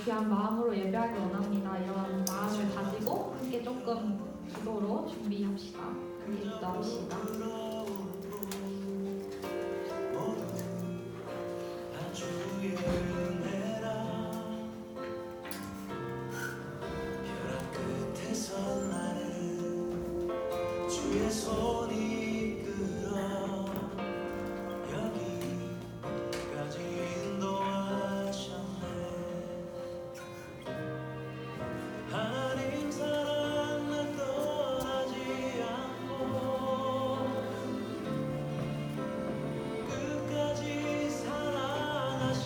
귀한 마음으로 예배하기 원합니다. 이런 마음을 가지고 함께 조금 기도로 준비합시다. 함께 기도합시다. 주의 손이 끌어 여기까지 인도하셨네. 하나님 사랑 날 떠나지 않고 끝까지 사랑하셨기에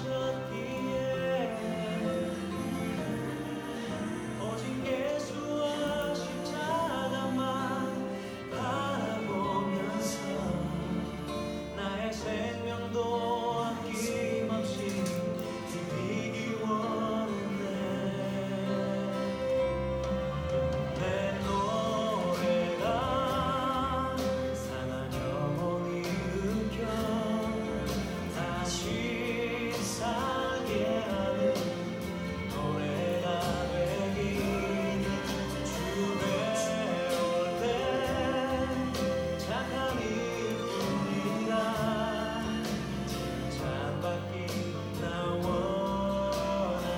오직 예수와 십자가만 바라보면서 나의 생명도 아낌없이 드리기 원했네. 내 노래가 상한 영혼이 일으켜 다시 살게 하는 노래가 되기를. 주 배울 때 착한 일뿐이라 칭찬받기 나 원하네.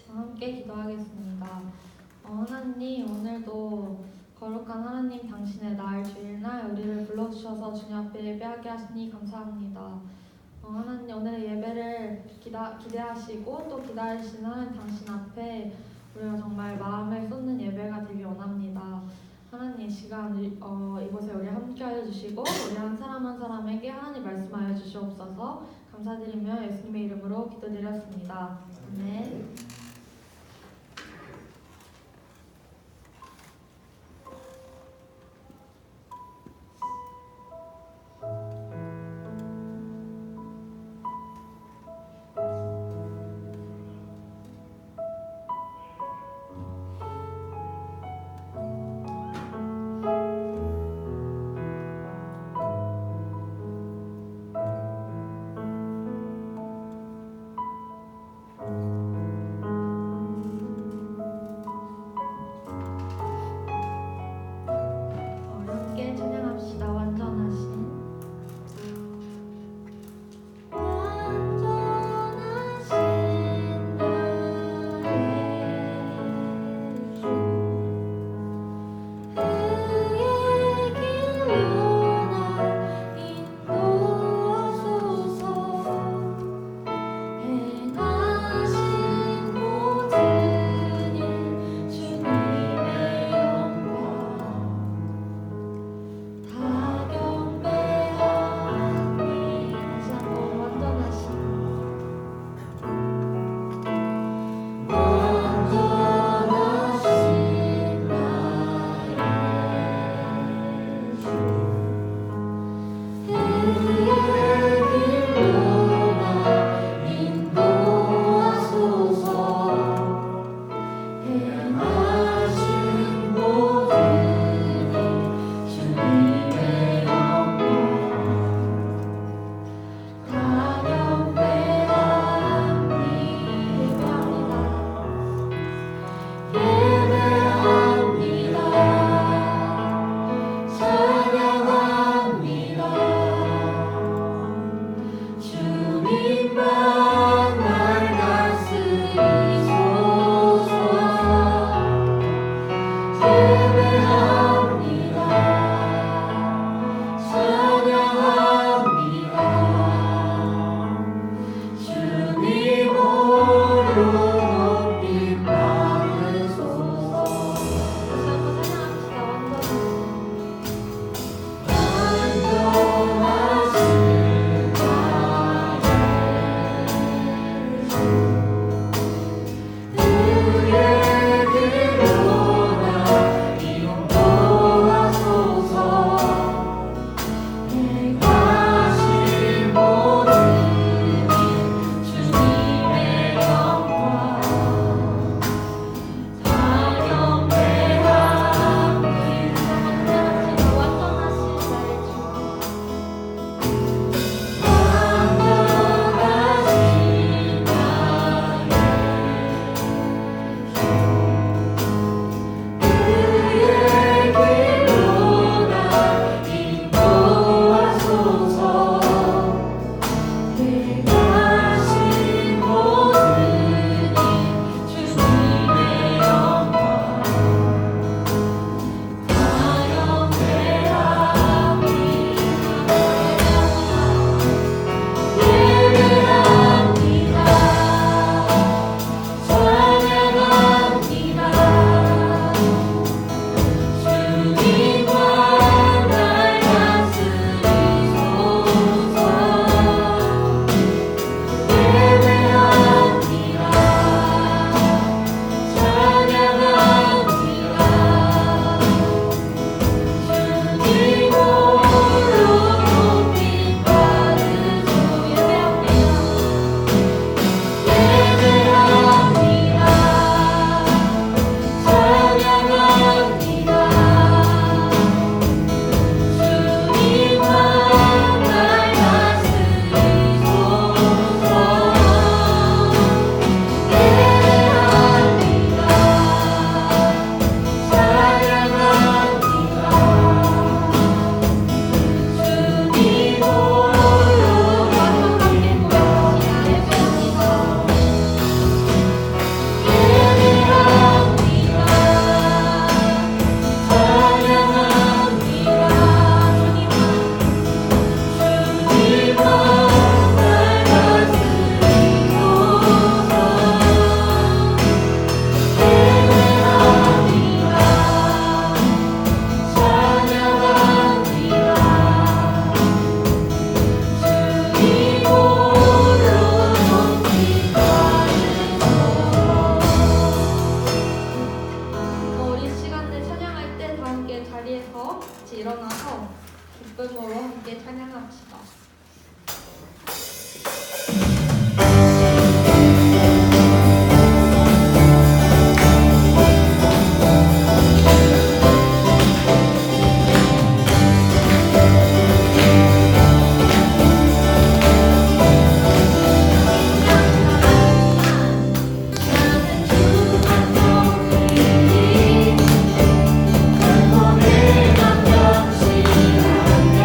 함께 기도하겠습니다. 하나님, 오늘도 거룩한 하나님 당신의 날 주일날 우리를 불러주셔서 주님 앞에 예배하게 하시니 감사합니다. 하나님, 오늘의 예배를 기대하시고 또 기다리시는 하나님 당신 앞에 우리가 정말 마음을 쏟는 예배가 되길 원합니다. 하나님, 이 시간 이곳에 우리 함께하여 주시고 우리 한 사람 한 사람에게 하나님 말씀하여 주시옵소서. 감사드리며 예수님의 이름으로 기도드렸습니다. 아멘. 같이 일어나서 기쁨으로 함께 찬양합시다. 내 맘 역시 안돼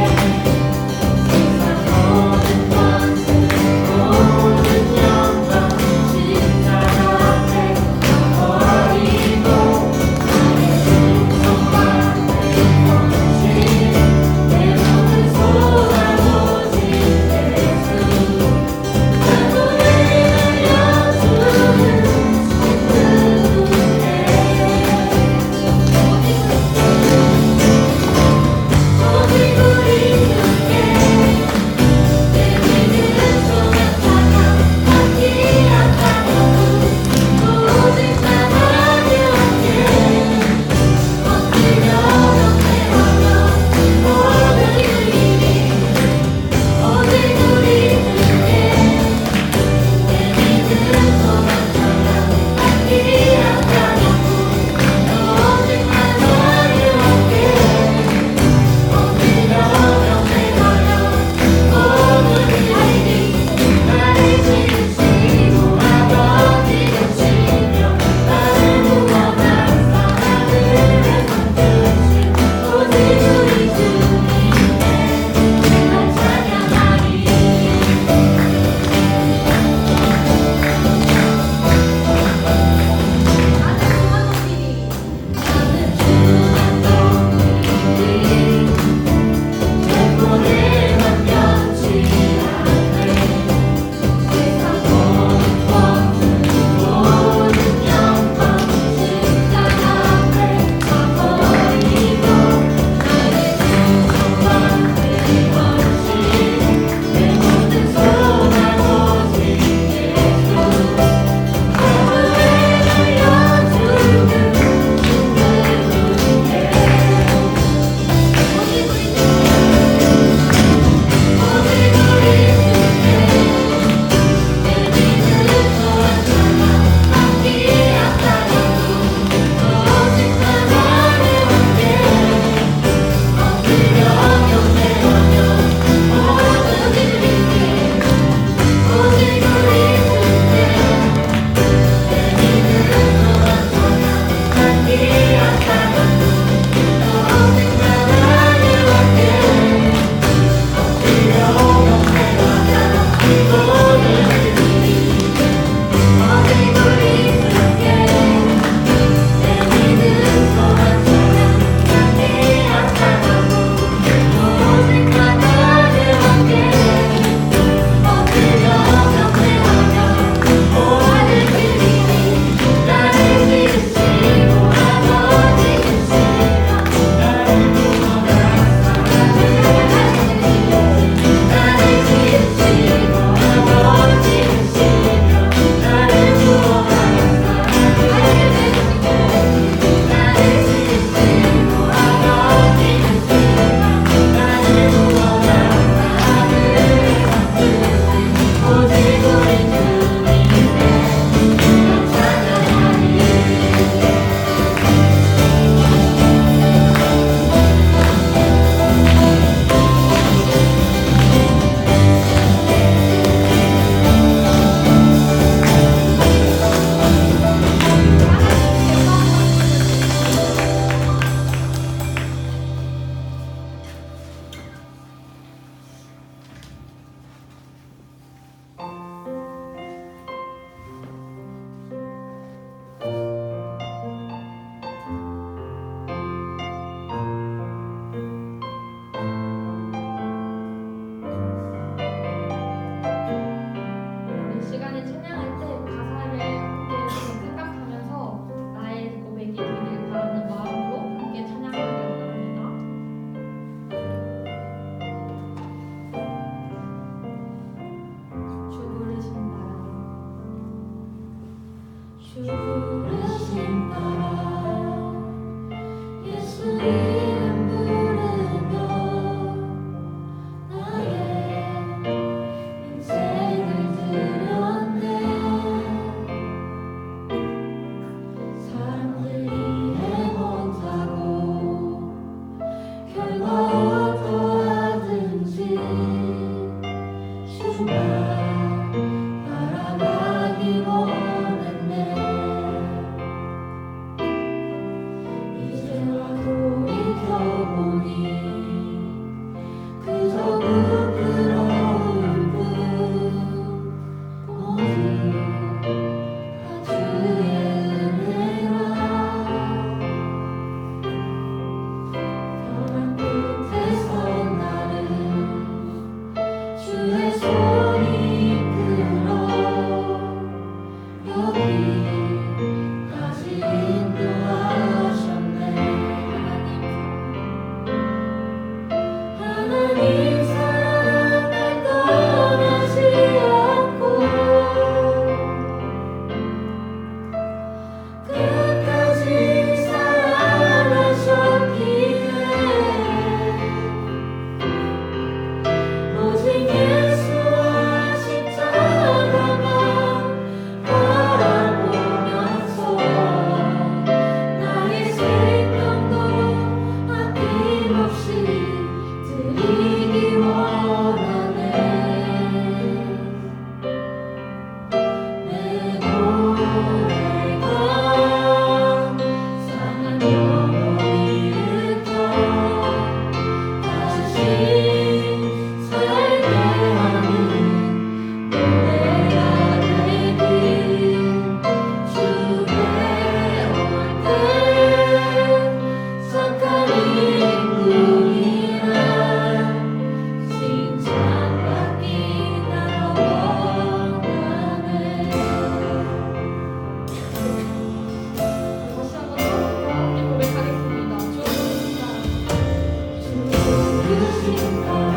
부르심 따라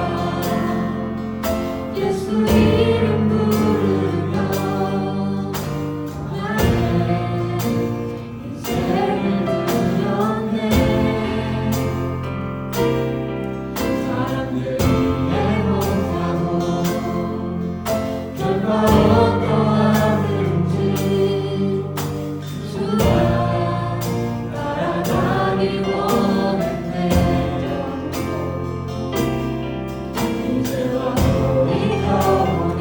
예수 이름 부르며 나의 인생을 들렸네. 사람들이 해못하고 결과 어떠하든지 주가 따라가기 원했네. 이제와 돌이켜보니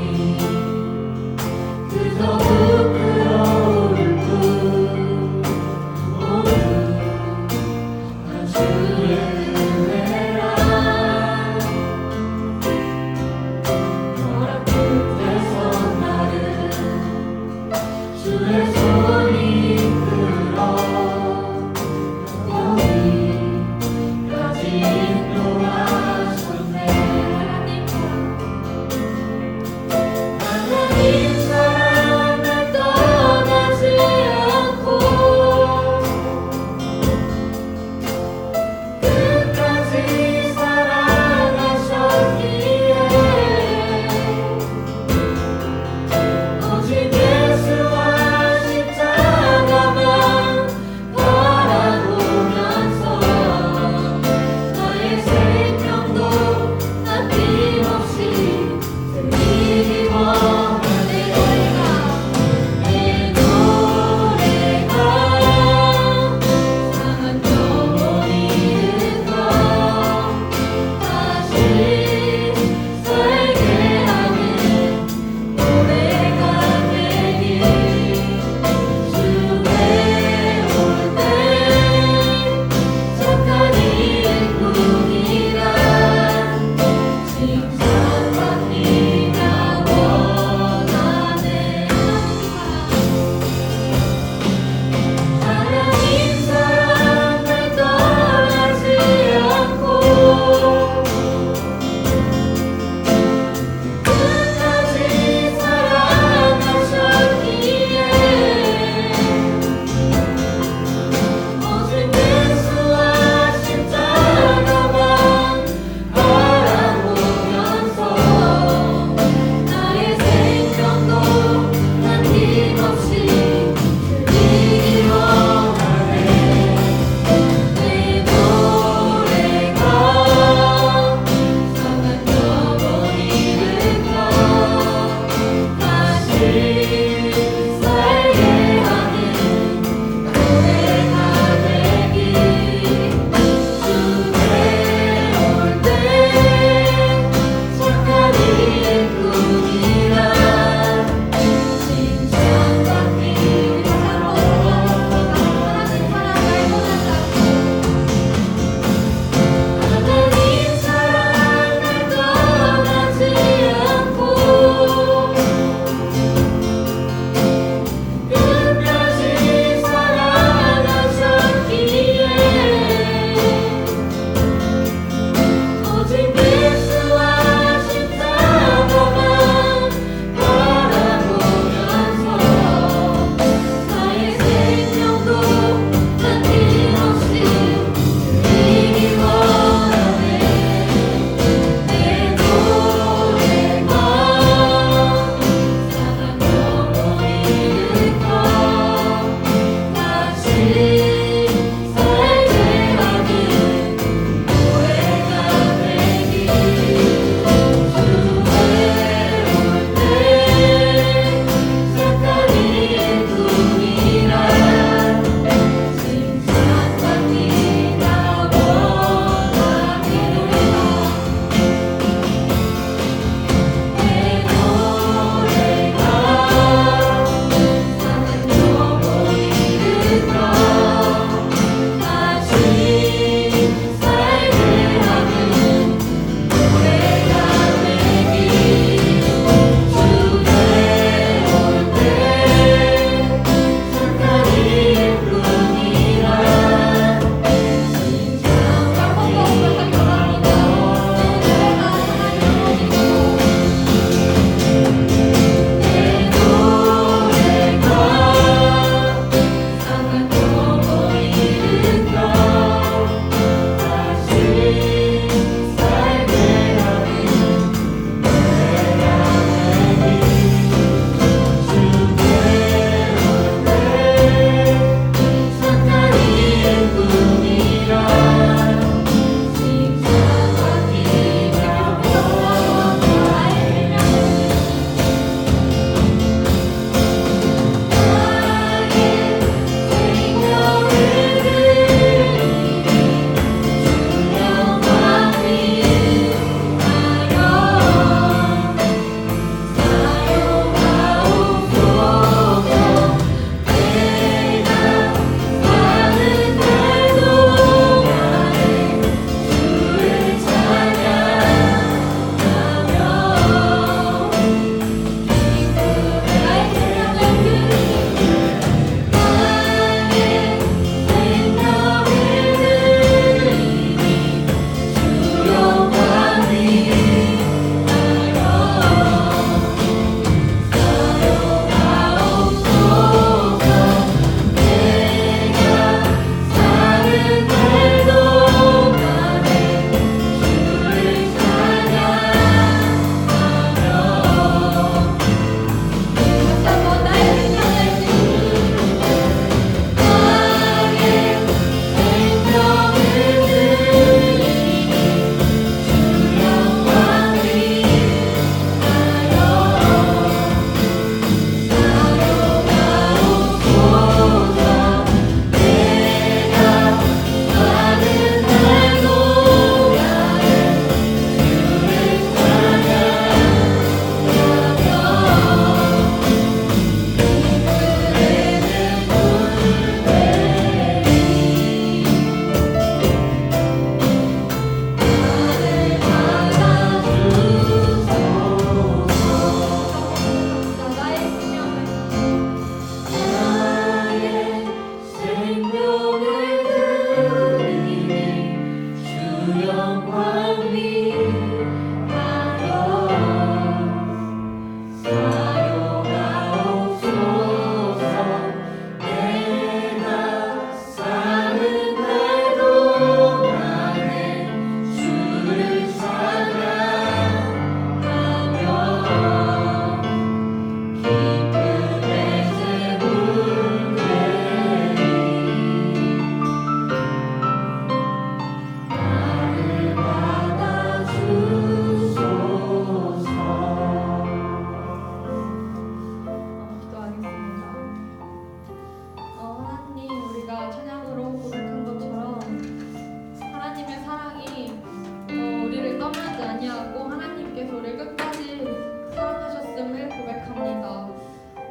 고백합니다.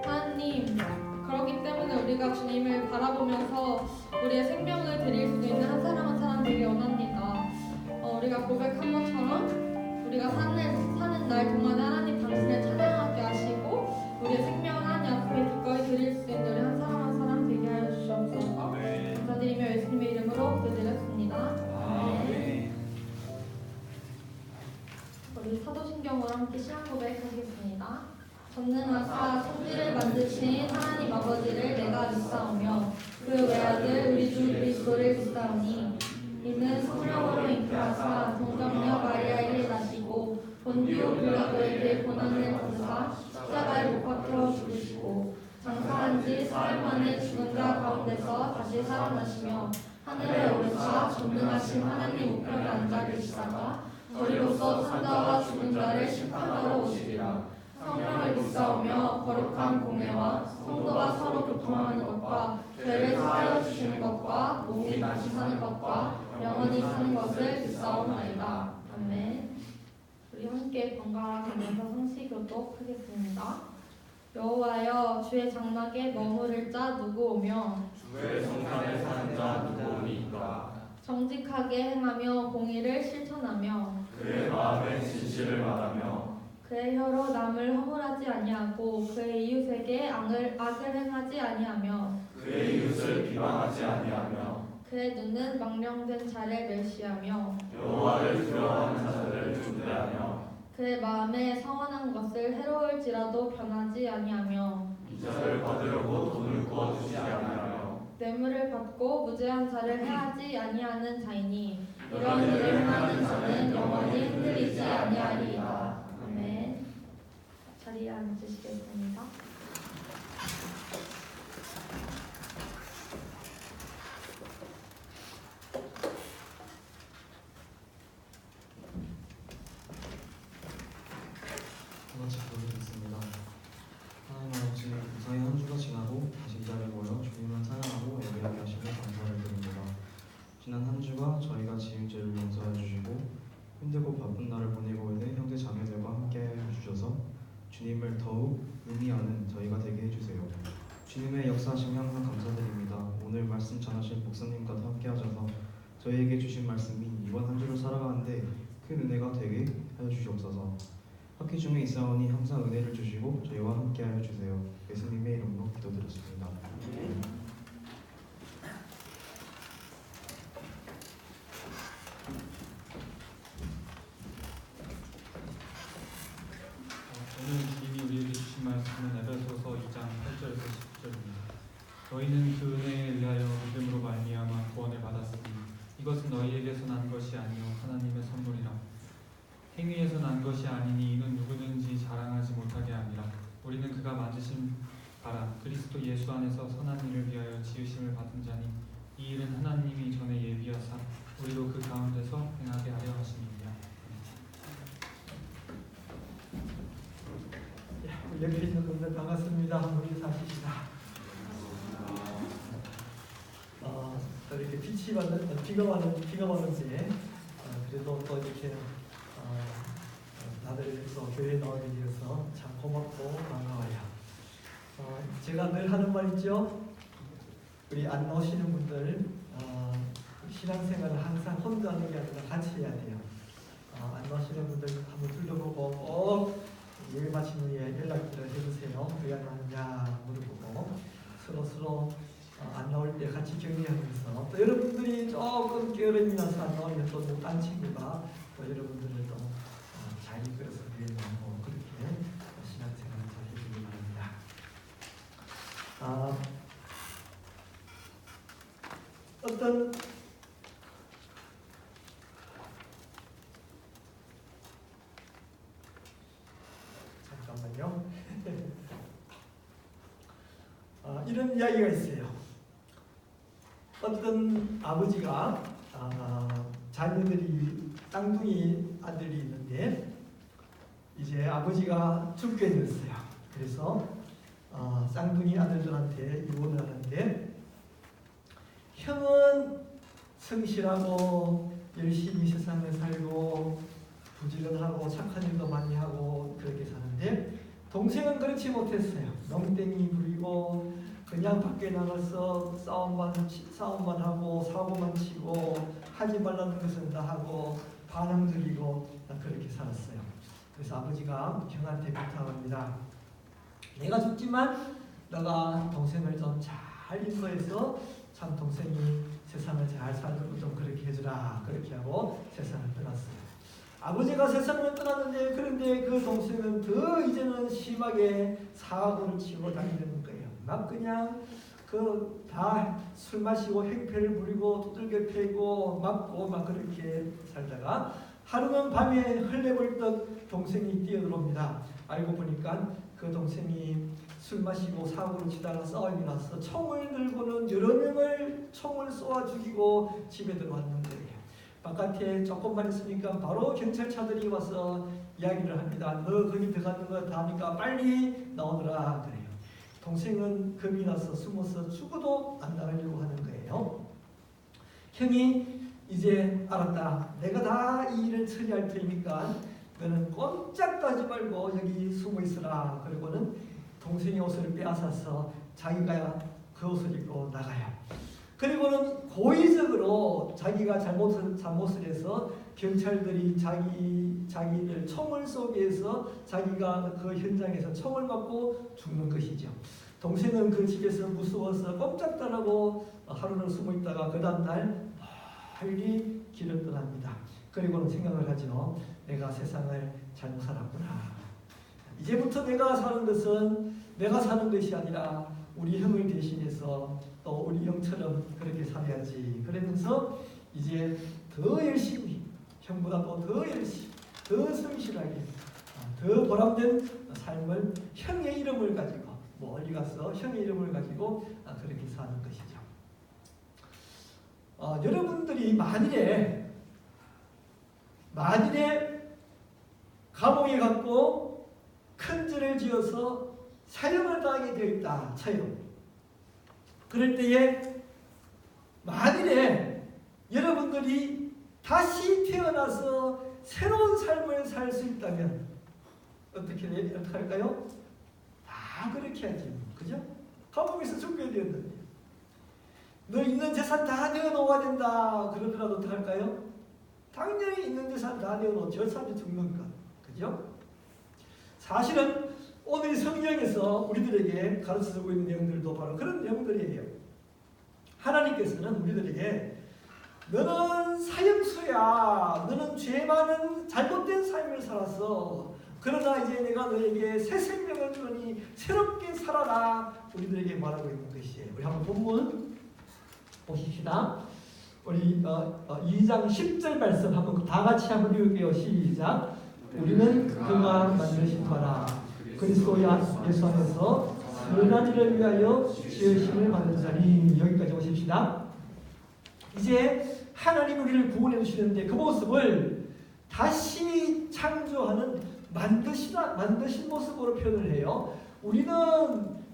하나님, 그렇기 때문에 우리가 주님을 바라보면서 우리의 생명을 드릴 수 있는 한 사람 한 사람 되기 원합니다. 우리가 고백한 것처럼 우리가 사는 날 동안에 하나님 당신을 찬양하게 하시고 우리의 생명을 하나님 앞에 기꺼이 드릴 수 있는 우리 한 사람 되게 하여 주시옵소서. 감사드리며 예수님의 이름으로 기도드렸습니다. 아멘. 우리 사도신경으로 함께 시한 고백하겠습니다. 전능하사 천지를 만드신 하나님 아버지를 내가 믿사오며 그 외아들 우리 주 그리스도를 믿사오니 이는 성령으로 잉태하사 동정녀 마리아에게 나시고 본디오 빌라도에게 고난을 받으사 십자가에 못 박혀 죽으시고 장사한 지 4일 만에 죽은 자 가운데서 다시 살아나시며 하늘에 오르사 전능하신 하나님 우편에 앉아 계시다가 저리로서 산자와 죽은 자를 심판하러 오시리라. 성령을 믿사오며 거룩한 공예와 성도가 서로 교통하는 것과 죄를 사하여 주시는 것과 몸이 다시 사는 것과 영원히 사는 것을 믿사오나이다. 아멘. 우리 함께 번갈아 가면서 성시 교독하겠습니다. 여호와여 주의 장막에 머무를 자 누구 오며 주의 성산에 사는 자 누구오니까. 정직하게 행하며 공의를 실천하며 그의 마음에 진실을 말하며 그의 혀로 남을 허물하지 아니하고 그의 이웃에게 악을 행하지 아니하며 그의 이웃을 비방하지 아니하며 그의 눈은 망령된 자를 멸시하며 여호와를 두려워하는 자들을 중대하며 그의 마음에 성원한 것을 해로울지라도 변하지 아니하며 이자를 받으려고 돈을 구워주지 아니하며 뇌물을 받고 무죄한 자를 해하지 아니하는 자이니 이런 일을 행하는 자는 영원히 흔들리지 아니하리이다. 아멘. 자리에 앉으시겠습니다. 같이 기도드리겠습니다. 하나님 아버지, 무사히 한 주가 지나고 다시 이 자리에 모여 주님을 찬양하고 예배하게 하시며 감사를 드립니다. 지난 한 주가 저희가 지은 죄를 용서해 주시고 힘들고 바쁜 날을 보내고 있는 형제 자매들과 함께 해주셔서 주님을 더욱 의미하는 저희가 되게 해주세요. 주님의 역사하심에 항상 감사드립니다. 오늘 말씀 전하실 목사님과 함께 하셔서 저희에게 주신 말씀이 이번 한 주를 살아가는데 큰 은혜가 되게 하여 주시옵소서. 학기 중에 있사오니 항상 은혜를 주시고 저희와 함께 하여 주세요. 예수님의 이름으로 기도드렸습니다. 오늘 주님이 우리에게 주신 말씀은 에베소서 2장 8절에서 10절입니다. 너희는 그 은혜에 의하여 믿음으로 말미암아 구원을 받았으니 이것은 너희에게서 난 것이 아니요 하나님의 선물이라. 행위에서 난 것이 아니니 이는 누구든지 자랑하지 못하게 함이라. 우리는 그가 만드신 바라 그리스도 예수 안에서 선한 일을 위하여 지으심을 받은 자니 이 일은 하나님이 전에 예비하사 우리로 그 가운데서 행하게 하려 하심이니라. 옆에 있는 분들 반갑습니다. 한번 인사하십시다. 또 이렇게 비가 오는데 그래도 또 이렇게 다들 또 교회에 나오게 되어서 참 고맙고 반가워요. 제가 늘 하는 말 있죠. 우리 안 나오시는 분들 신앙생활을 항상 혼자 하는 게 아니라 같이 해야 돼요. 안 나오시는 분들 한번 둘러보고 꼭 예배 마친 후에 연락들을 해주세요. 왜 안 나오느냐 물어보고 서로 안 나올 때 같이 격려하면서 또 여러분들이 조금 게으름이 나서 안 나오면 또 딴 친구가 또 여러분들을 또 잘 이끌어서 위해하고 그렇게 신앙생활을 잘 해주기 바랍니다. 어떤 잠깐만요. 이런 이야기가 있어요. 어떤 아버지가 자녀들이 쌍둥이 아들이 있는데 이제 아버지가 죽게 됐어요. 그래서 쌍둥이 아들들한테 유언을 하는데 형은 성실하고 열심히 세상을 살고 부지런하고 착한 일도 많이 하고 그렇게 사는데 동생은 그렇지 못했어요. 농땡이 부리고 그냥 밖에 나가서 싸움만 하고 사고만 치고 하지 말라는 것은 다 하고 반항적이고 그렇게 살았어요. 그래서 아버지가 형한테 부탁합니다. 내가 죽지만 너가 동생을 좀 잘 인도해서 참 동생이 세상을 잘 살도록 좀 그렇게 해주라. 그렇게 하고 세상을 떠났어요. 아버지가 세상을 떠났는데 그런데 그 동생은 더 이제는 심하게 사고를 치고 다니는 거예요. 막 그냥 그 다 술 마시고 행패를 부리고 두들겨 패고 맞고 막 그렇게 살다가 하루는 밤에 헐레벌떡 동생이 뛰어들어옵니다. 알고 보니까 그 동생이 술 마시고 사고를 치다가 싸움이 나서 총을 들고는 여러 명을 총을 쏘아 죽이고 집에 들어왔는 거예요. 바깥에 조금만 있으니까 바로 경찰차들이 와서 이야기를 합니다. 너 거기 들어가는 거 다 하니까 빨리 나오더라 그래요. 동생은 겁이 나서 숨어서 죽어도 안 나가려고 하는 거예요. 형이 이제 알았다. 내가 다 이 일을 처리할 테니까 너는 꼼짝도 하지 말고 여기 숨어 있어라. 그리고는 동생의 옷을 빼앗아서 자기가 그 옷을 입고 나가요. 그리고는 고의적으로 자기가 잘못을 해서 경찰들이 자기를 총을 쏘게 해서 자기가 그 현장에서 총을 맞고 죽는 것이죠. 동생은 그 집에서 무서워서 꼼짝도 안 하고 하루는 숨어 있다가 그 다음날 빨리 길을 떠납니다. 그리고는 생각을 하죠. 내가 세상을 잘못 살았구나. 이제부터 내가 사는 것은 내가 사는 것이 아니라 우리 형을 대신해서 또 우리 형처럼 그렇게 살아야지. 그러면서 이제 더 열심히 형보다도 더 열심히 더 성실하게 더 보람된 삶을 형의 이름을 가지고 멀리 가서 형의 이름을 가지고 그렇게 사는 것이죠. 여러분들이 만일에 감옥에 갔고 큰 죄를 지어서 사형을 당하게 되어 있다 쳐요. 그럴 때에 만일에 여러분들이 다시 태어나서 새로운 삶을 살 수 있다면 어떻게 할까요? 다 그렇게 하지. 그죠? 감옥에서 죽게 되었는데 너 있는 재산 다 내어놓아야 된다 그러더라도 어떻게 할까요? 당연히 있는 재산 다 내어놓지. 어차피 죽는 것. 그죠? 사실은 오늘 성경에서 우리들에게 가르쳐주고 있는 내용들도 바로 그런 내용들이에요. 하나님께서는 우리들에게 너는 사형수야. 너는 죄 많은 잘못된 삶을 살았어. 그러나 이제 내가 너에게 새 생명을 주니 새롭게 살아라. 우리들에게 말하고 있는 것이에요. 우리 한번 본문 보십시다. 우리 2장 10절 말씀 한번 다 같이 한번 읽을게요. 시작. 우리는 그가 만드신 바라 그리스도 예수 안에서 선한 일을 위하여 지으심을 받은 자니. 여기까지 오십시다. 이제 하나님 우리를 구원해 주시는데 그 모습을 다시 창조하는 만드신 모습으로 표현을 해요. 우리는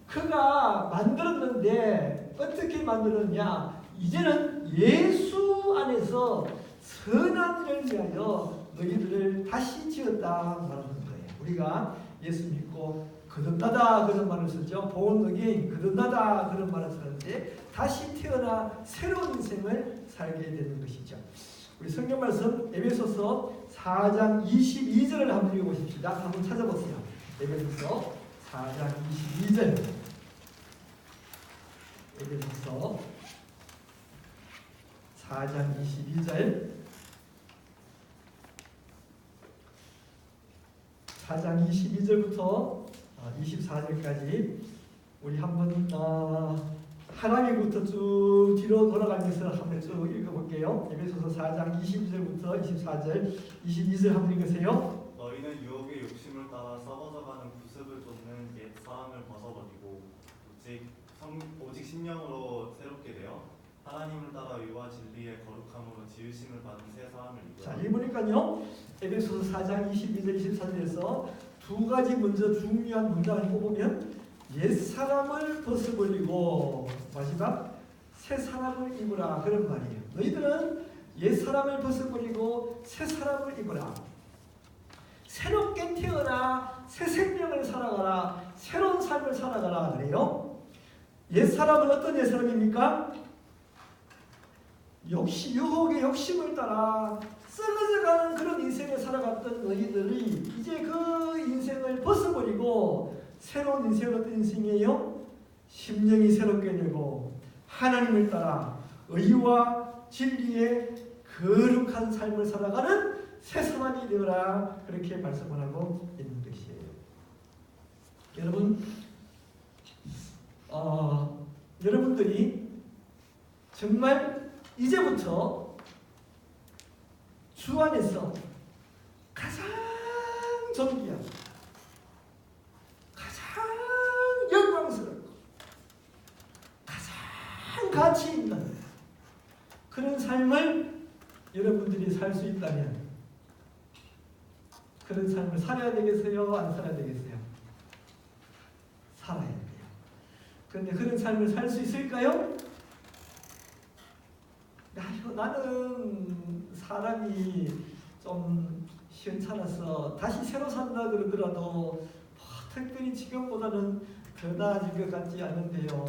그가 만들었는데 어떻게 만들었냐? 이제는 예수 안에서 선한 일을 위하여 너희들을 다시 지었다 말하는 거예요. 우리가 예수 믿고 거듭나다 그런 말을 쓰죠. born again, 거듭나다 그런 말을 쓰는데 다시 태어나 새로운 인생을 살게 되는 것이죠. 우리 성경 말씀 에베소서 4장 22절을 한번 읽어보십시다. 한번 찾아보세요. 에베소서 4장 22절. 에베소서 4장 22절. 4장 22절부터 24절까지 우리 한번 하나님부터 쭉 뒤로 돌아가면서 한번 쭉 읽어볼게요. 에베소서 4장 22절부터 24절, 22절 한번 읽으세요. 너희는 유혹의 욕심을 따라 썩어져가는 구습을 쫓는 옛 사람을 벗어버리고 오직 심령으로 새롭게 되어 하나님을 따라 의와 진리의 거룩함으로 지으심을 받은 새 사람을 입으라. 자, 이 보니까요. 에베소서 4장 22절, 24절에서 두 가지 먼저 중요한 문장을 뽑으면 옛 사람을 벗어버리고 마지막 새 사람을 입으라 그런 말이에요. 너희들은 옛 사람을 벗어버리고 새 사람을 입으라. 새롭게 태어나 새 생명을 살아가라, 새로운 삶을 살아가라 그래요. 옛사람은 어떤 옛사람입니까? 유혹의 욕심을 따라 썩어져가는 그런 인생을 살아갔던 너희들이 이제 그 인생을 벗어버리고 새로운 인생은 어떤 인생이에요? 심령이 새롭게 되고 하나님을 따라 의와 진리의 거룩한 삶을 살아가는 새 사람이 되어라, 그렇게 말씀을 하고 있는 것이에요. 여러분, 여러분들이 정말 이제부터 주 안에서 가장 존귀한, 가장 영광스럽고 가장 가치 있는 그런 삶을 여러분들이 살 수 있다면 그런 삶을 살아야 되겠어요? 안 살아야 되겠어요? 살아야 돼요. 그런데 그런 삶을 살 수 있을까요? 나는 사람이 좀 시원찮아서 다시 새로 산다 그러더라도 특별히 지금보다는 더 나아질 것 같지 않은데요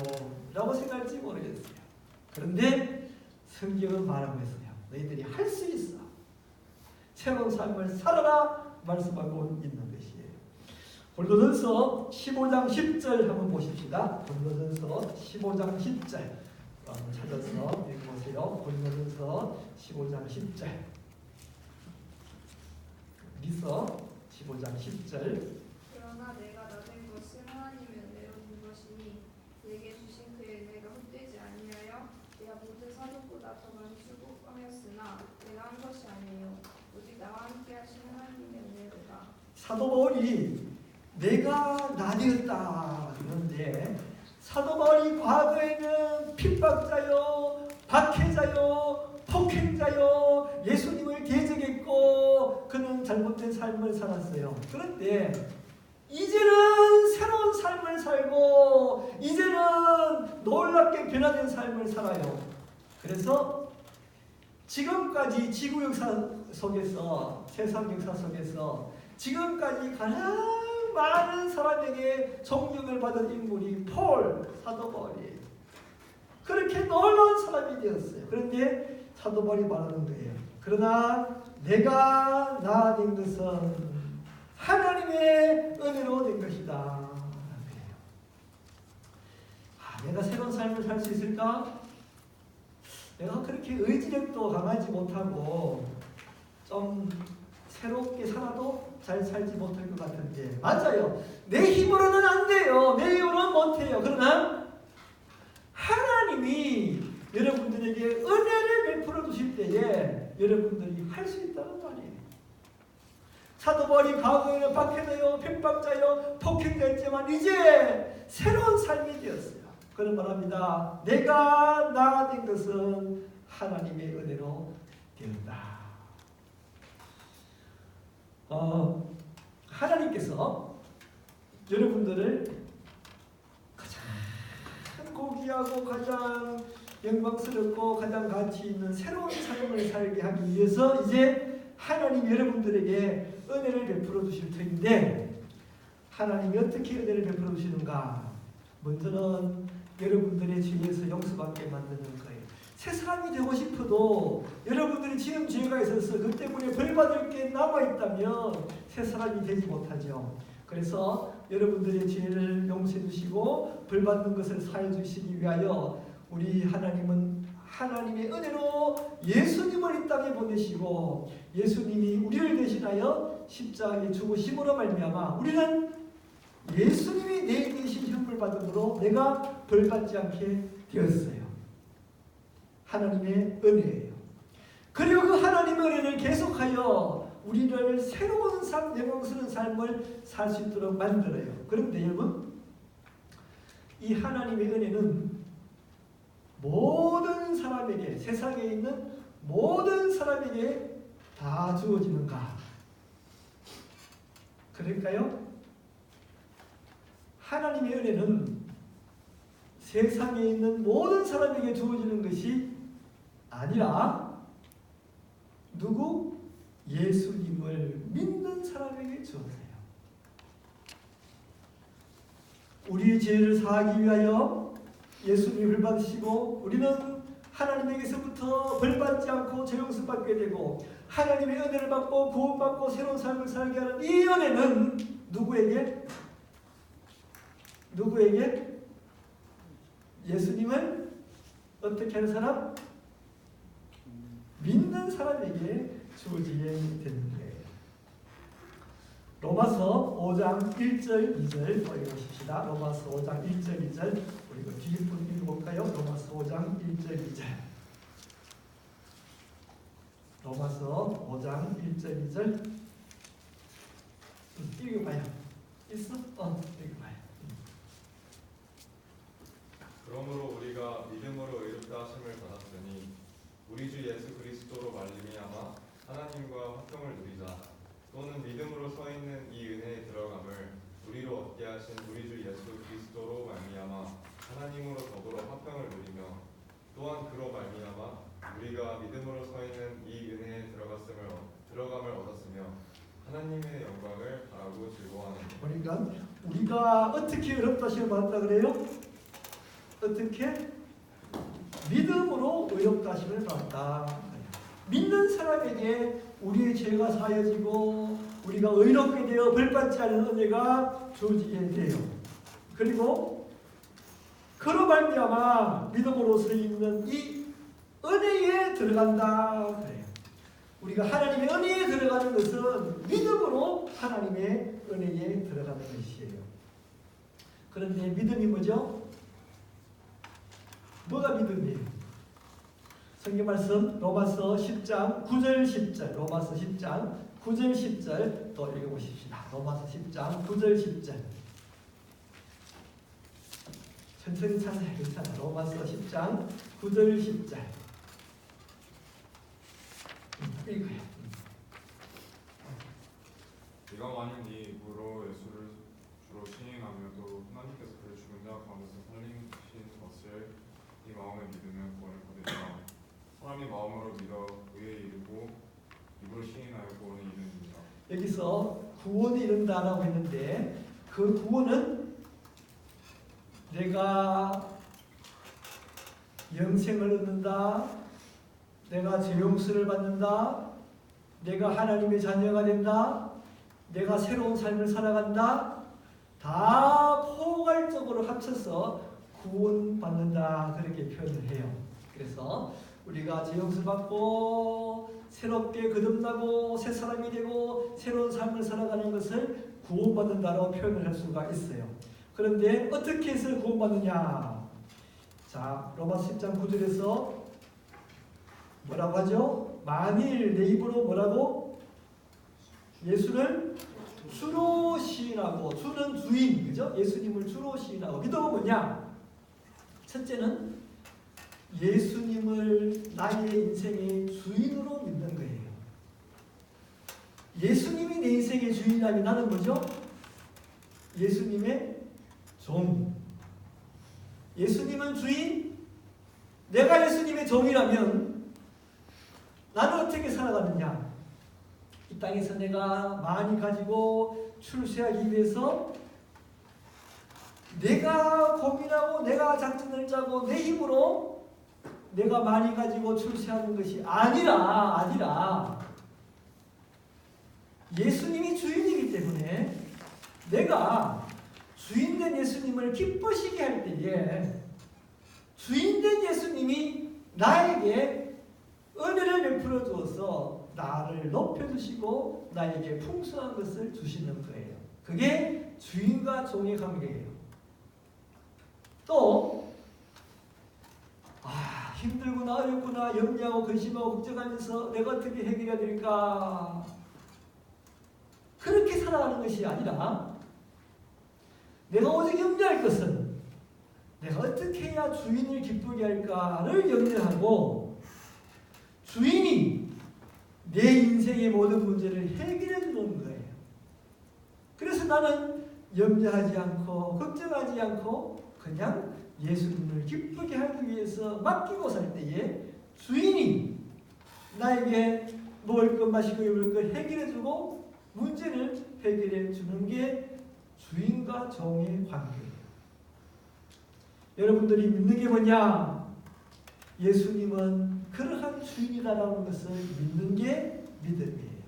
라고 생각할지 모르겠어요. 그런데 성경은 말하고 있어요. 너희들이 할 수 있어. 새로운 삶을 살아라 말씀하고 있는 것이에요. 고린도전서 15장 10절 한번 보십시다. 고린도전서 15장 10절 찾아서 읽어보세요. 고린도전서 15장 10절. 미서 15장 10절. 그러나 내가 나된 것은 하나님의 은혜로 된 것이니 내게 주신 그의 은혜가 헛되지 아니하여 내가 모든 사도보다 더 많이 축복하였으나 내가 한 것이 아니에요 오직 나와 함께 하신 하나님의 은혜로다. 사도 바울이 내가 나되었다 그러는데, 사도 바울이 과거에는 핍박자요, 박해자요, 폭행자요, 예수님을 대적했고 그는 잘못된 삶을 살았어요. 그런데 이제는 새로운 삶을 살고 이제는 놀랍게 변화된 삶을 살아요. 그래서 지금까지 지구 역사 속에서, 세상 역사 속에서 지금까지 가장 많은 사람에게 존경을 받은 인물이 사도 바울이에요. 그렇게 놀라운 사람이 되었어요. 그런데 사도 바울이 말하는 거예요. 그러나 내가 나된 것은 하나님의 은혜로 된 것이다. 내가 새로운 삶을 살 수 있을까? 내가 그렇게 의지력도 강하지 못하고 좀 새롭게 살아도 잘 살지 못할 것 같은데, 맞아요. 내 힘으로는 안 돼요. 내 힘으로는 못해요. 그러나 하나님이 여러분들에게 은혜를 베풀어 주실 때에 여러분들이 할 수 있다는 말이에요. 사도 바울이 과거에는 박해자요, 핍박자요, 폭행자였지만 이제 새로운 삶이 되었어요. 그런 말합니다. 내가 나된 것은 하나님의 은혜로 되었다. 하나님께서 여러분들을 가장 고귀하고 가장 영광스럽고 가장 가치 있는 새로운 삶을 살게 하기 위해서 이제 하나님 여러분들에게 은혜를 베풀어 주실 터인데, 하나님이 어떻게 은혜를 베풀어 주시는가? 먼저는 여러분들의 죄에서 용서받게 만드는 거예요. 새 사람이 되고 싶어도 여러분들이 지금 죄가 있어서 그 때문에 벌받을 게 남아있다면 새 사람이 되지 못하죠. 그래서 여러분들의 죄를 용서해 주시고 벌받는 것을 사해 주시기 위하여 우리 하나님은 하나님의 은혜로 예수님을 이 땅에 보내시고, 예수님이 우리를 대신하여 십자가에 죽으심으로 말미암아 우리는 예수님이 내 대신 형벌 받음으로 내가 벌받지 않게 되었어요. 하나님의 은혜예요. 그리고 그 하나님의 은혜를 계속하여 우리를 새로운 삶, 영광스러운 삶을 살 수 있도록 만들어요. 그런데 여러분, 이 하나님의 은혜는 모든 사람에게, 세상에 있는 모든 사람에게 다 주어지는가? 그럴까요? 하나님의 은혜는 세상에 있는 모든 사람에게 주어지는 것이 아니라 누구? 예수님을 믿는 사람에게 주어져요. 우리의 죄를 사하기 위하여 예수님을 받으시고 우리는 하나님에게서부터 벌받지 않고 죄 용서받게 되고 하나님의 은혜를 받고 구원받고 새로운 삶을 살게 하는 이 은혜는 누구에게? 예수님을 어떻게 하는 사람? 믿는 사람에게 주어지게 되는 거예요. 로마서 5장 1절 2절 읽어보십시다. 로마서 5장 1절 2절 우리 그 뒤에 분 읽어볼까요? 로마서 5장 1절 2절 로마서 5장 1절 2절 읽어봐요. 있어? 읽어봐요. 그러므로 우리가 믿음으로 의롭다 하심을 받았으니 우리 주 예수 그리스도로 말미암아 하나님과 화평을 누리자. 또는 믿음으로 서 있는 이 은혜에 들어감을 우리로 얻게 하신 우리 주 예수 그리스도로 말미암아 하나님으로 더불어 화평을 누리며 또한 그로 말미암아 우리가 믿음으로 서 있는 이 은혜에 들어감을 얻었으며 하나님의 영광을 바라고 즐거워하는 것. 그러니까 우리가 어떻게 의롭다 하심을 받았다 그래요? 어떻게? 믿음으로 의롭다 하심을 받았다. 믿는 사람에게 우리의 죄가 사여지고 우리가 의롭게 되어 벌받지 않은 은혜가 주어지게 돼요. 그리고 그로 말미암아 믿음으로서 있는 이 은혜에 들어간다 그래요. 우리가 하나님의 은혜에 들어가는 것은 믿음으로 하나님의 은혜에 들어가는 것이에요. 그런데 믿음이 뭐죠? 뭐가 믿음이에요? 성경 말씀 로마서 10장 9절 10절 로마서 10장 9절 10절 또 읽어보십시다. 로마서 10장 9절 10절 천천히 찾아야 괜찮아. 로마서 10장 9절 10절 읽어요. 네가 만일 네 입으로 예수를 주로 시인하며도 하나님께서 그를 죽은 자 가운데서 살리신 것을 네 마음에 믿으면 구원을 받으리라. 사람이 마음으로 믿어 의에 이르고 입으로 시인하여 구원에 이르느니라. 여기서 구원에 이른다라고 했는데 그 구원은 내가 영생을 얻는다, 내가 죄 용서를 받는다, 내가 하나님의 자녀가 된다, 내가 새로운 삶을 살아간다, 다 포괄적으로 합쳐서 구원받는다 그렇게 표현을 해요. 그래서 우리가 죄 용서 받고 새롭게 거듭나고 새 사람이 되고 새로운 삶을 살아가는 것을 구원받는다라고 표현을 할 수가 있어요. 그런데 어떻게 해서 구원받느냐? 자, 로마서 10장 9절에서 뭐라고 하죠? 만일 내 입으로 뭐라고? 예수를 주로 시인하고, 주는 주인, 그죠? 예수님을 주로 시인하고. 믿음은 뭐냐? 첫째는 예수님을 나의 인생의 주인으로 믿는 거예요. 예수님이 내 인생의 주인이라면 나는 뭐죠? 예수님의 종. 예수님은 주인, 내가 예수님의 종이라면 나는 어떻게 살아가느냐? 이 땅에서 내가 많이 가지고 출세하기 위해서 내가 고민하고 내가 작전을 짜고 내 힘으로 내가 많이 가지고 출세하는 것이 아니라 예수님이 주인이기 때문에 내가 주인된 예수님을 기쁘시게 할 때에 주인된 예수님이 나에게 은혜를 베풀어 주어서 나를 높여주시고 나에게 풍성한 것을 주시는 거예요. 그게 주인과 종의 관계예요. 또 힘들구나 어렵구나 염려하고 근심하고 걱정하면서 내가 어떻게 해결해야 될까 그렇게 살아가는 것이 아니라 내가 오직 염려할 것은 내가 어떻게 해야 주인을 기쁘게 할까를 염려하고 주인이 내 인생의 모든 문제를 해결해 주는 거예요. 그래서 나는 염려하지 않고 걱정하지 않고 그냥 예수님을 기쁘게 하기 위해서 맡기고 살 때에 주인이 나에게 먹을 것 마시고 입을 것 해결해 주고 문제를 해결해 주는 게 주인과 종의 관계예요. 여러분들이 믿는 게 뭐냐? 예수님은 그러한 주인이다라는 것을 믿는 게 믿음이에요.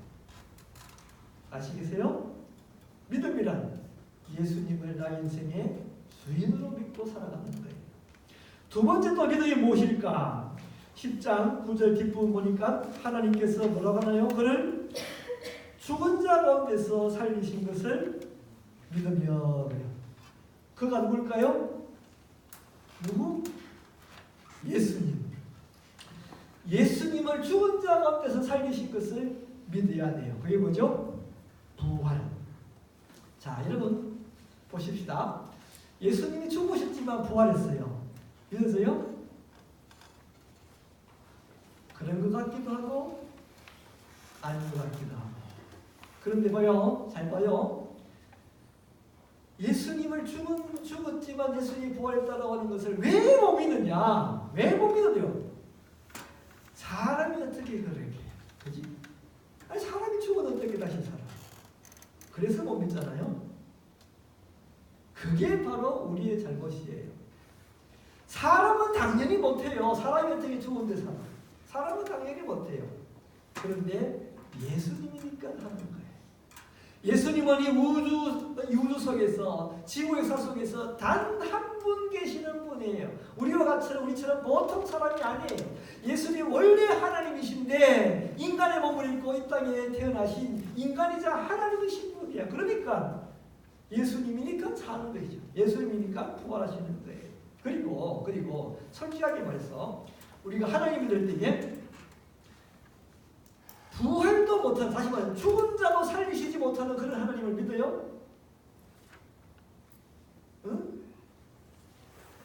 아시겠어요? 믿음이란 예수님을 나의 인생의 주인으로 믿고 살아가는 거예요. 두 번째 또 믿음이 무엇일까? 10장 9절 뒷부분 보니까 하나님께서 뭐라고 하나요? 그를 죽은 자 가운데서 살리신 것을 믿으며 그래요. 그가 누굴까요? 누구? 예수님. 예수님을 죽은 자 가운데서 살리신 것을 믿어야 돼요. 그게 뭐죠? 부활. 자, 여러분 보십시다. 예수님이 죽으셨지만 부활했어요. 믿으세요? 그런 것 같기도 하고 아닌 것 같기도 하고. 그런데 봐요. 잘 봐요. 예수님을 죽었지만 예수님이 부활했다고 하는 것을 왜 못 믿느냐? 왜 못 믿어요? 사람이 어떻게 그렇게 그지? 아니 사람이 죽어도 어떻게 다시 살아? 그래서 못 믿잖아요. 그게 바로 우리의 잘못이에요. 사람은 당연히 못해요. 사람이 어떻게 죽은데 살아? 사람은 당연히 못해요. 그런데 예수님이니까 하는 거예요. 예수님은 이 우주 속에서 지구의 사 속에서 단 한 분 계시는 분이에요. 우리처럼 보통 사람이 아니에요. 예수님 원래 하나님이신데 인간의 몸을 입고 이 땅에 태어나신 인간이자 하나님이신 분이야. 그러니까 예수님이니까 사는 것이죠. 예수님이니까 부활하시는 거예요. 그리고 솔직하게 말해서 우리가 하나님이 될 때에 부활도 못하는, 다시 말해 죽은 자도 살리시지 못하는 그런 하나님을 믿어요? 응?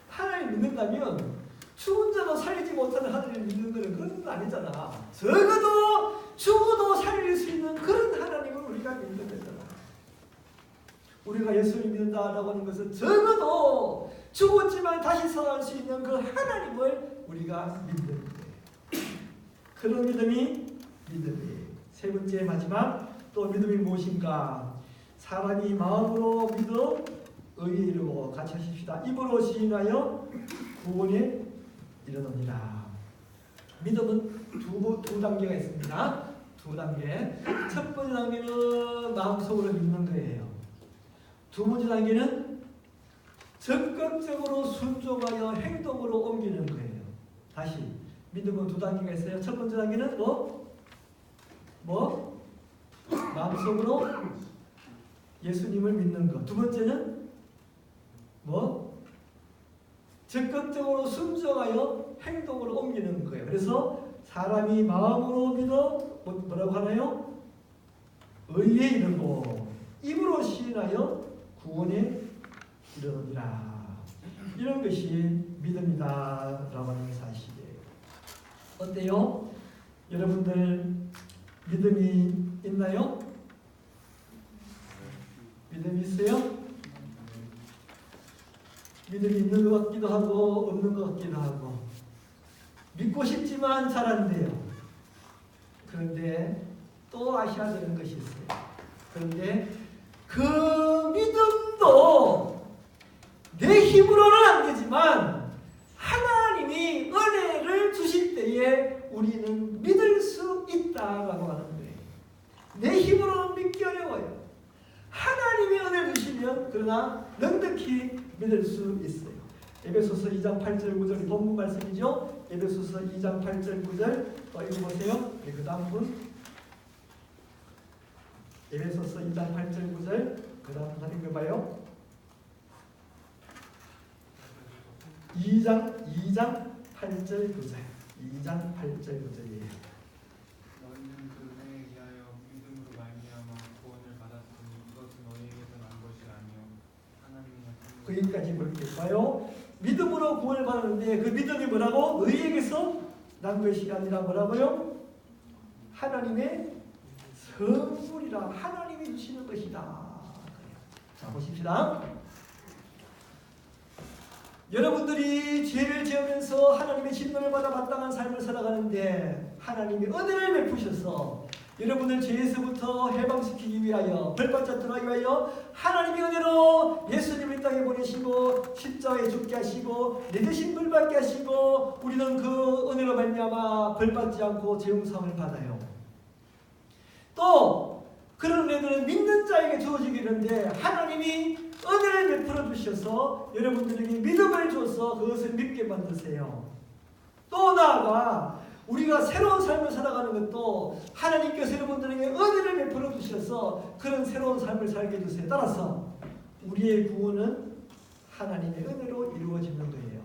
하나님 믿는다면 죽은 자도 살리지 못하는 하나님을 믿는 것은 그런 건 아니잖아. 적어도 죽어도 살릴 수 있는 그런 하나님을 우리가 믿는 거잖아. 우리가 예수를 믿는다라고 하는 것은 적어도 죽었지만 다시 살아날 수 있는 그 하나님을 우리가 믿는 거예요. 그런 믿음이에요. 세 번째 마지막 또 믿음이 무엇인가? 사람이 마음으로 믿어 의에 이르고 같이 하십시다. 입으로 시인하여 구원에 이르느니라. 믿음은 두 단계가 있습니다. 두 단계. 첫 번째 단계는 마음속으로 믿는 거예요. 두 번째 단계는 적극적으로 순종하여 행동으로 옮기는 거예요. 다시 믿음은 두 단계가 있어요. 첫 번째 단계는 마음속으로 예수님을 믿는 것. 두 번째는 적극적으로 순종하여 행동으로 옮기는 거예요. 그래서 사람이 마음으로 믿어 뭐라고 하나요? 의에 이르고 입으로 시인하여 구원에 이르느니라. 이런 것이 믿음이다라고 하는 사실이에요. 어때요? 여러분들 믿음이 있나요? 믿음이 있어요? 믿음이 있는 것 같기도 하고 없는 것 같기도 하고 믿고 싶지만 잘 안 돼요. 그런데 또 아셔야 되는 것이 있어요. 그런데 그 믿음도 내 힘으로는 안 되지만 하나님이 은혜를 주실 때에 우리는 믿을 수 있다라고 하는 거예요. 내 힘으로는 믿기 어려워요. 하나님이 은혜를 주시면 그러나 넉넉히 믿을 수 있어요. 에베소서 2장 8절 9절이 본문 말씀이죠. 에베소서 2장 8절 9절 또 읽어보세요. 그 다음 분 에베소서 2장 8절 9절 그 다음 분 읽어봐요. 2장 8절 9절 2장 8절 9절이에요. 너희는 그 은혜에 의하여 믿음으로 말미암아 구원을 받았으니 이것은 너희에게서 난 것이 아니요 하나님이 거기까지 볼게요. 믿음으로 구원을 받았는데 그 믿음이 뭐라고? 너희에게서 난 것이 아니라 뭐라고요? 하나님의 선물이라. 하나님이 주시는 것이다. 자, 보십시다. 여러분들이 죄를 지으면서 하나님의 진노를 받아 마땅한 삶을 살아가는데 하나님이 은혜를 베푸셔서 여러분을 죄에서부터 해방시키기 위하여 벌받지 않기 위하여 하나님의 은혜로 예수님을 이 땅에 보내시고 십자가에 죽게 하시고 내 대신 벌받게 하시고 우리는 그 은혜로 말미암아 벌받지 않고 죄용상을 받아요. 또 그런 은혜들은 믿는 자에게 주어지기는데 하나님이 은혜를 베풀어 주셔서 여러분들에게 믿음을 줘서 그것을 믿게 만드세요. 또 나아가 우리가 새로운 삶을 살아가는 것도 하나님께서 여러분들에게 은혜를 베풀어 주셔서 그런 새로운 삶을 살게 해주세요. 따라서 우리의 구원은 하나님의 은혜로 이루어지는 거예요.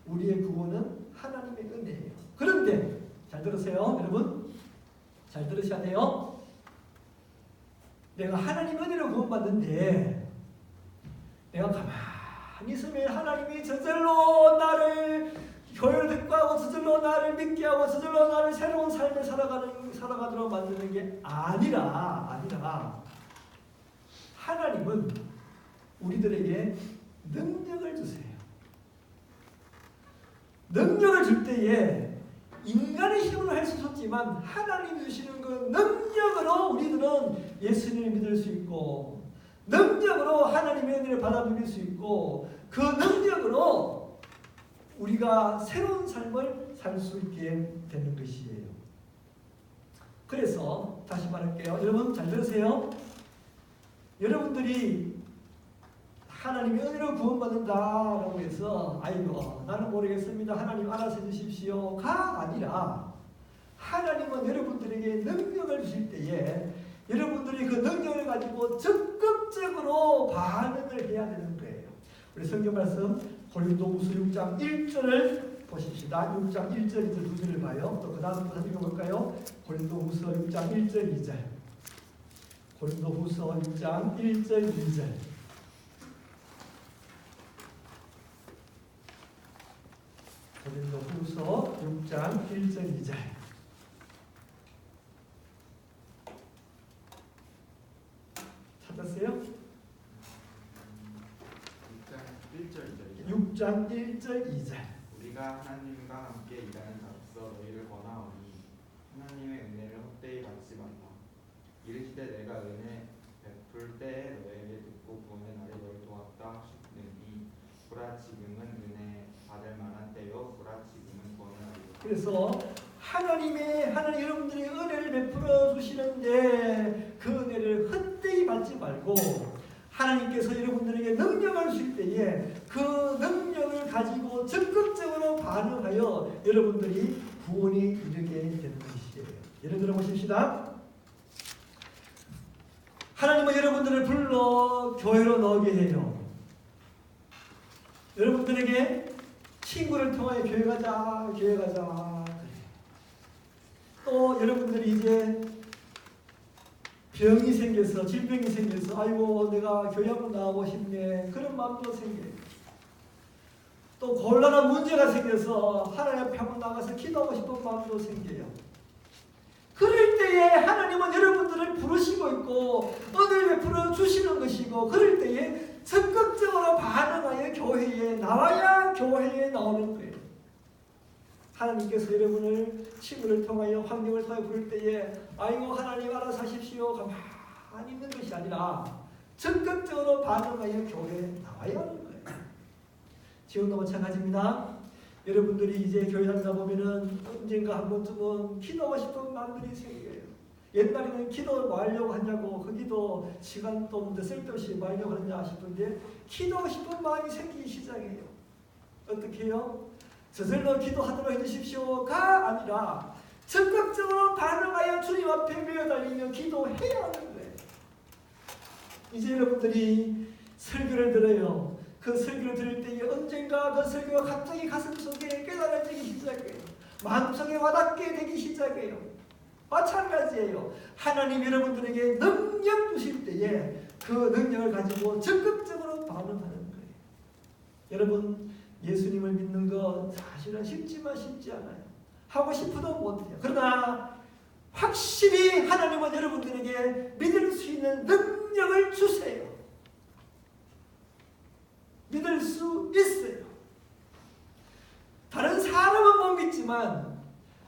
우리의 구원은 하나님의 은혜예요. 그런데 잘 들으세요, 여러분. 잘 들으셔야 돼요. 내가 하나님 은혜로 구원받는데 내가 가만히 있으면 하나님이 저절로 나를 교회를 듣고 하고 저절로 나를 믿게 하고 저절로 나를 새로운 삶을 살아가도록 만드는 게 아니라 하나님은 우리들에게 능력을 주세요. 능력을 줄 때에 인간의 힘으로 할 수 없지만 하나님이 주시는 그 능력으로 우리들은 예수님을 믿을 수 있고 능력으로 하나님의 은혜를 받아들일 수 있고 그 능력으로 우리가 새로운 삶을 살 수 있게 되는 것이에요. 그래서 다시 말할게요. 여러분 잘 들으세요. 여러분들이 하나님의 은혜로 구원받는다라고 해서 아이고 나는 모르겠습니다. 하나님 알아서 해주십시오가 아니라 하나님은 여러분들에게 능력을 주실 때에 여러분들이 그 능력을 가지고 적극적으로 반응을 해야 되는 거예요. 우리 성경 말씀 고린도후서 6장 1절을 보십시다. 6장 1절 2절 두 절을 봐요. 또 그 다음부터 읽어볼까요? 고린도후서 6장 1절 2절 고린도후서 6장 1절 2절 고린도후서 6장 1절 2절 찾았어요? 6장 1절 2절 우리가 하나님과 함께 일하는 자로서 너희를 권하오니 하나님의 은혜를 헛되이 받지 말라. 이르시되 내가 은혜 베풀 때에 너에게 듣고 구원의 날에 너를 도왔다 싶으니 보라 지금은 은혜 받을 만한 때요 보라 지금은 구원의 날이요. 그래서 하나님 여러분들이 은혜를 베풀어 주시는데 그 은혜를 헛되이 받지 말고 하나님께서 여러분들에게 능력을 주실 때에 그 능력을 가지고 적극적으로 반응하여 여러분들이 구원이 이르게 되는 것이에요. 예를 들어 보십시다. 하나님은 여러분들을 불러 교회로 나오게 해요. 여러분들에게 친구를 통하여 교회 가자 그래. 또 여러분들이 이제 병이 생겨서 질병이 생겨서 아이고 내가 교회 한번 나가고 싶네 그런 마음도 생겨요. 또 곤란한 문제가 생겨서 하나님 앞에 한번 나가서 기도하고 싶은 마음도 생겨요. 그럴 때에 하나님은 여러분들을 부르시고 있고 은혜를 베풀어 주시는 것이고 그럴 때에 적극적으로 반응하여 교회에 나와야 교회에 나오는 거예요. 하나님께서 여러분을 친구를 통하여 환경을 통해 부를 때에 아이고 하나님 알아서 하십시오 가만히 있는 것이 아니라 적극적으로 반응하여 교회에 나와야 하는 거예요. 지금도 마찬가지입니다. 여러분들이 이제 교회 다니다 보면은 언젠가 한 번쯤은 기도하고 싶은 마음들이 생겨요. 옛날에는 기도 뭐 하려고 하냐고 그 기도 시간도 없는데 쓸데없이 뭐 하려고 하냐 싶은데 기도하고 싶은 마음이 생기기 시작해요. 어떻게 해요? 저절로 기도하도록 해주십시오가 아니라 적극적으로 반응하여 주님 앞에 매어달리며 기도해야 하는 거예요. 이제 여러분들이 설교를 들어요. 그 설교를 들을 때에 언젠가 그 설교가 갑자기 가슴속에 깨달아지기 시작해요. 마음속에 와닿게 되기 시작해요. 마찬가지예요. 하나님 여러분들에게 능력 주실 때에 그 능력을 가지고 적극적으로 반응하는 거예요. 여러분 예수님을 믿는 것 사실은 쉽지만 쉽지 않아요. 하고 싶어도 못해요. 그러나 확실히 하나님은 여러분들에게 믿을 수 있는 능력을 주세요. 믿을 수 있어요. 다른 사람은 못 믿지만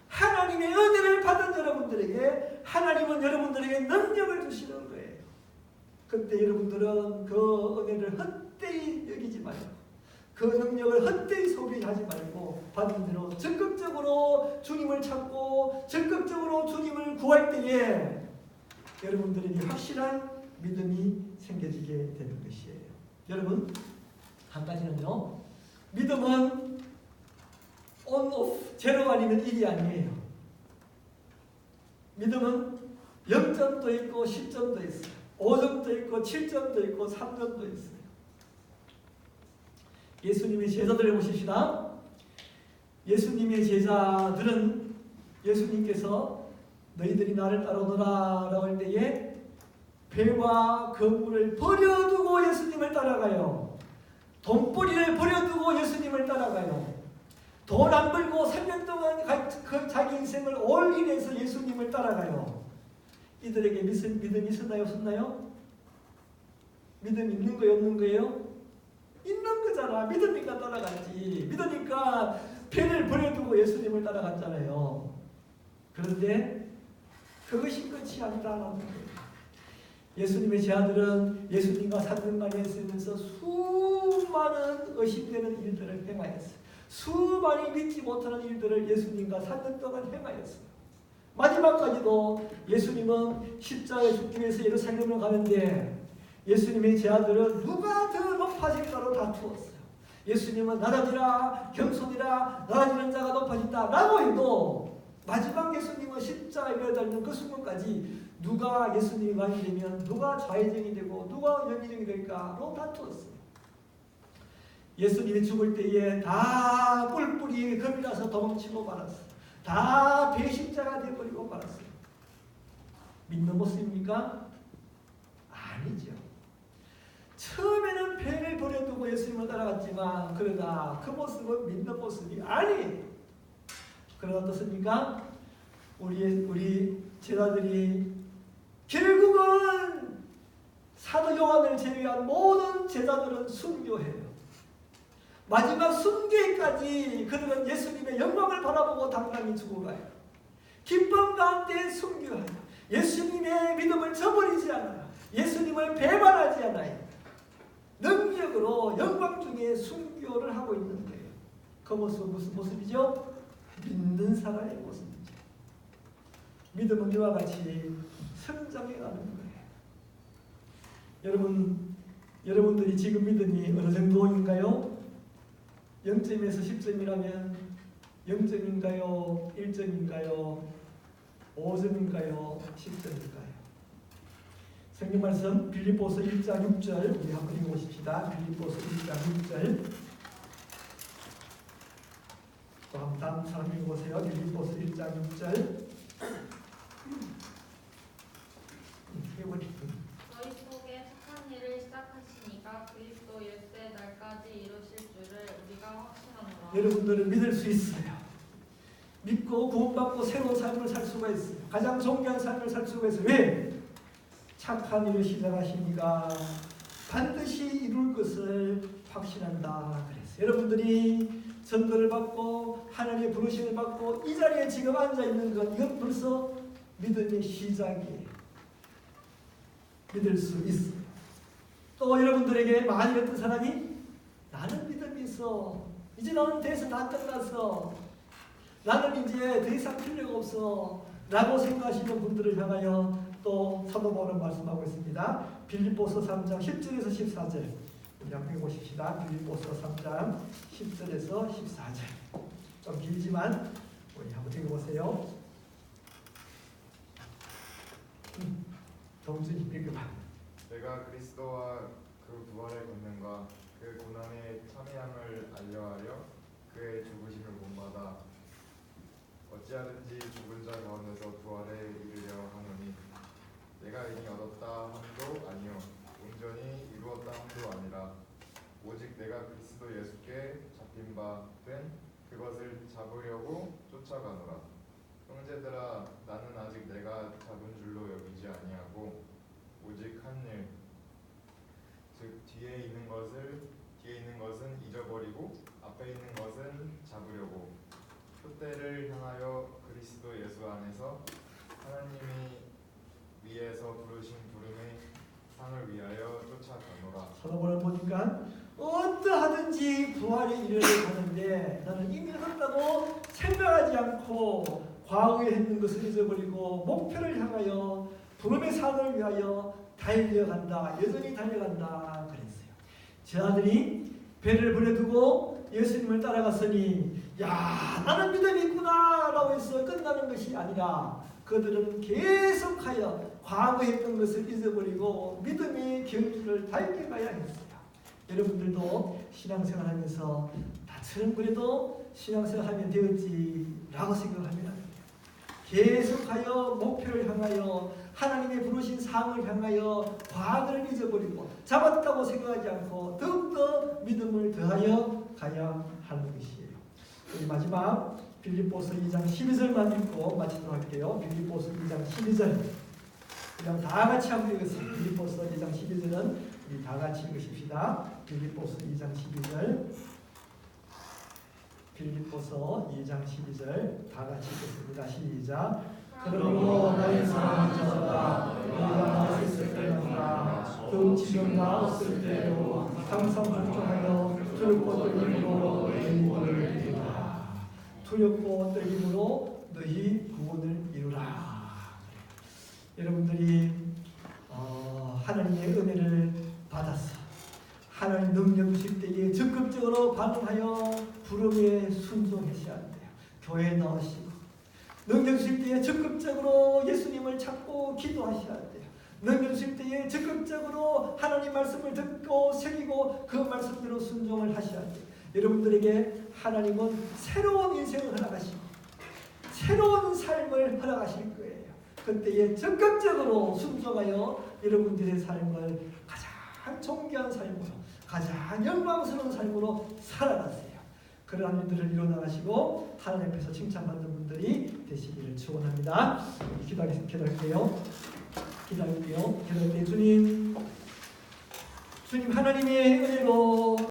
하나님의 은혜를 받은 여러분들에게 하나님은 여러분들에게 능력을 주시는 거예요. 그때 여러분들은 그 은혜를 헛되이 여기지 말고 그 능력을 헛되이 소비하지 말고 받은 대로 적극적으로 주님을 찾고 적극적으로 주님을 구할 때에 여러분들에게 확실한 믿음이 생겨지게 되는 것이에요. 여러분, 한 가지는요. 믿음은 on, off, 제로 아니면 1이 아니에요. 믿음은 0점도 있고 10점도 있어요. 5점도 있고 7점도 있고 3점도 있어요. 예수님의 제자들을 보십시다. 예수님의 제자들은 예수님께서 너희들이 나를 따라오너라 라고 할 때에 배와 그물을 버려두고 예수님을 따라가요. 돈벌이를 버려두고 예수님을 따라가요. 돈 안 벌고 3년 동안 자기 인생을 올인해서 예수님을 따라가요. 이들에게 믿음이 있었나요? 없었나요? 믿음 있는 거예요? 없는 거예요? 있는 거잖아. 믿으니까 따라갔지. 믿으니까 배를 버려두고 예수님을 따라갔잖아요. 그런데 그것이 끝이 아니라는 거예요. 예수님의 제자들은 예수님과 3년간 있으면서 수많은 의심되는 일들을 행하였어요. 수많이 믿지 못하는 일들을 예수님과 3년 동안 행하였어요. 마지막까지도 예수님은 십자가에 죽기 위해서 예루살렘을 가는데 예수님의 제자들은 누가 더 높아질까로 다투었어요. 예수님은 나다지라 겸손이라 나다지는 자가 높아진다 라고 해도 마지막 예수님은 십자가에 매달리는 그 순간까지 누가 예수님이 왕이 되면 누가 좌회전이 되고 누가 영의정이 될까로 다투었어요. 예수님이 죽을 때에 다 뿔뿔이 겁이 나서 도망치고 말았어요. 다 배신자가 되어버리고 말았어요. 믿는 모습입니까? 아니죠. 처음에는 배를 버려두고 예수님을 따라갔지만 그러다 그 모습은 믿는 모습이 아니에요. 그러다 어떻습니까? 우리 제자들이 결국은 사도 요한을 제외한 모든 제자들은 순교해요. 마지막 순교까지 그들은 예수님의 영광을 바라보고 당당히 죽어가요. 기쁨 가운데 순교하여 예수님의 믿음을 저버리지 않아요. 예수님을 배반하지 않아요. 능력으로 영광 중에 순교를 하고 있는 거예요. 그 모습은 무슨 모습이죠? 믿는 사람의 모습이죠. 믿음은 이와 같이 성장해가는 거예요. 여러분들이 지금 믿음이 어느 정도인가요? 0점에서 10점이라면 0점인가요? 1점인가요? 5점인가요? 10점인가요? 성경 말씀 빌립보서 1장 6절 우리 한번 읽어보십시다. 빌립보서 1장 6절 또 한번 다음 사람 읽어보세요. 빌립보서 1장 6절 너희 속에 착한 일을 시작하시니까 그리스도 예수의 날까지 이루실 줄을 우리가 확신하노라. 여러분들은 믿을 수 있어요. 믿고 구원받고 새로운 삶을 살 수가 있어요. 가장 존귀한 삶을 살 수가 있어요. 왜? 착한 일을 시작하시니까 반드시 이룰 것을 확신한다 그랬어요. 여러분들이 전도를 받고 하나님의 부르심을 받고 이 자리에 지금 앉아있는 것 이건 벌써 믿음의 시작이에요. 믿을 수 있어요. 또 여러분들에게 만일 어떤 사람이 나는 믿음이 있어. 이제 나는 대해서 다 끝났어. 나는 이제 더 이상 필요가 없어. 라고 생각하시는 분들을 향하여 또 사도 바울은 말씀하고 있습니다. 빌립보서 3장 10절에서 14절 우리 한번 보십시다. 빌립보서 3장 10절에서 14절 좀 길지만 우리 한번 읽어보세요. 동준이 읽어봐. 내가 그리스도와 그 부활의 권능과 그 고난의 참여함을 알려하려 그의 죽으심을 본받아 어찌하든지 죽은 자 가운데서 부활에 이르려 하노니 내가 이미 얻었다 함도 아니요 온전히 이루었다 함도 아니라 오직 내가 그리스도 예수께 잡힌 바 된 그것을 잡으려고 쫓아가노라. 형제들아 나는 아직 내가 잡은 줄로 여기지 아니하고 오직 한 일 즉 뒤에 있는 것은 잊어버리고 앞에 있는 것은 잡으려고 표대를 향하여 순간 어떠하든지 부활의 일을 하는데 나는 이미 한다고 생각하지 않고 과거에 했는 것을 잊어버리고 목표를 향하여 부름의 산을 위하여 달려간다. 여전히 달려간다 그랬어요. 저 아들이 배를 버려두고 예수님을 따라갔으니 야 나는 믿음이 있구나 라고 해서 끝나는 것이 아니라 그들은 계속하여 과거에 했던 것을 잊어버리고 믿음의 경주를 달려가야 했어요. 여러분들도 신앙생활하면서 나처럼 그래도 신앙생활하면 되었지라고 생각하면 안 돼요. 계속하여 목표를 향하여 하나님의 부르신 삶을 향하여 과거를 잊어버리고 잡았다고 생각하지 않고 더욱더 믿음을 더하여 가야 하는 것이에요. 우리 마지막 빌립보서 2장 12절만 읽고 마치도록 할게요. 빌립보서 2장 12절 그냥 다 같이 한번 읽겠습니다. 빌립보서 2장 12절은 우리 다 같이 읽으십시다. 빌립보서 2장 12절 빌립보서 2장 12절 다 같이 읽겠습니다. 시작. 그러므로 나의 사랑하는 자가 너희가 나였을 때보다 또 지금 나았을 때로 항상 걱정하여 두렵고 떨림으로 너희 구원을 이루라. 두렵고 떨림으로 너희 구원을 이루라. 여러분들이 하나님의 은혜를 받았어. 하나님 능력 주실 때에 적극적으로 반응하여 부름에 순종하셔야 돼요. 교회에 나오시고 능력 주실 때에 적극적으로 예수님을 찾고 기도하셔야 돼요. 능력 주실 때에 적극적으로 하나님 말씀을 듣고 새기고 그 말씀대로 순종을 하셔야 돼요. 여러분들에게 하나님은 새로운 인생을 허락하시고 새로운 삶을 허락하실 거예요. 그때에 적극적으로 순종하여 여러분들의 삶을 가장 존귀한 삶으로 가장 영광스러운 삶으로 살아가세요. 그러한 일들을 이뤄나가시고 하나님 앞에서 칭찬받는 분들이 되시기를 축원합니다. 기도할게요. 기도할 때 주님 하나님의 은혜로